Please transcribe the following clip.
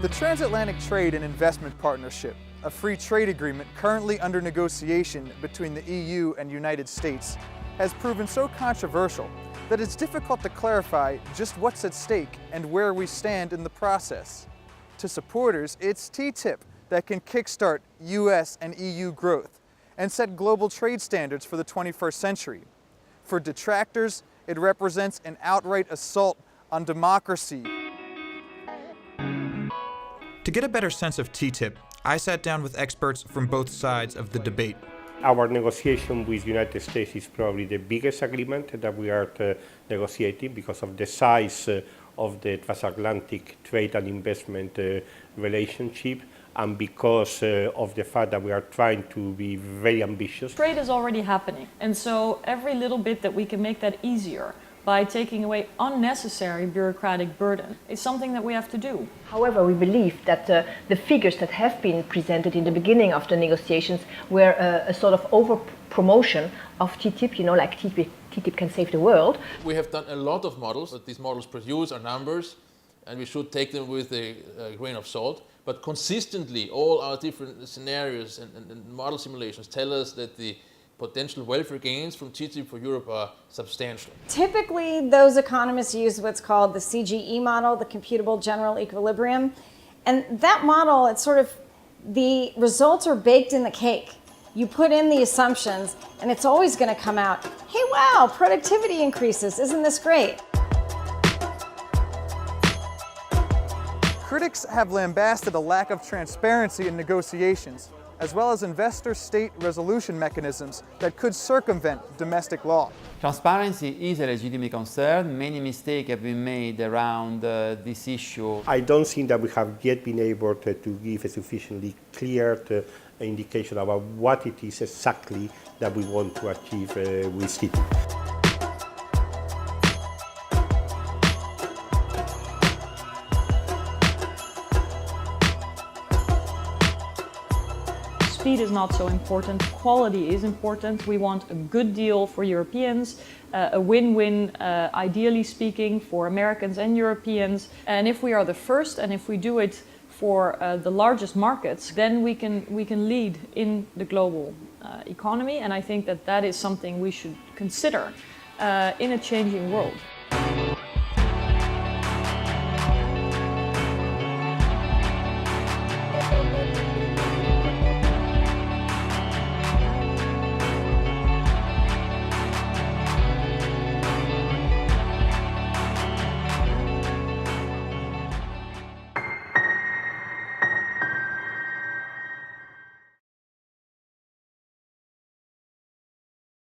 The Transatlantic Trade and Investment Partnership, a free trade agreement currently under negotiation between the EU and United States, has proven so controversial that it's difficult to clarify just what's at stake and where we stand in the process. To supporters, it's TTIP that can kickstart US and EU growth and set global trade standards for the 21st century. For detractors, it represents an outright assault on democracy. To get a better sense of TTIP, I sat down with experts from both sides of the debate. Our negotiation with the United States is probably the biggest agreement that we are negotiating because of the size of the transatlantic trade and investment relationship, and because of the fact that we are trying to be very ambitious. Trade is already happening, and so every little bit that we can make that easier by taking away unnecessary bureaucratic burden is something that we have to do. However, we believe that the figures that have been presented in the beginning of the negotiations were a sort of over-promotion of TTIP, like TTIP can save the world. We have done a lot of models, but these models produce our numbers, and we should take them with a grain of salt. But consistently, all our different scenarios and model simulations tell us that the potential welfare gains from TTIP for Europe are substantial. Typically, those economists use what's called the CGE model, the computable general equilibrium. And that model, it's sort of, the results are baked in the cake. You put in the assumptions, and it's always going to come out, hey, wow, productivity increases, isn't this great? Critics have lambasted a lack of transparency in negotiations, as well as investor-state resolution mechanisms that could circumvent domestic law. Transparency is a legitimate concern. Many mistakes have been made around this issue. I don't think that we have yet been able to give a sufficiently clear indication about what it is exactly that we want to achieve with TTIP. Speed is not so important, quality is important. We want a good deal for Europeans, a win-win, ideally speaking, for Americans and Europeans. And if we are the first, and if we do it for the largest markets, then we can lead in the global economy. And I think that that is something we should consider in a changing world.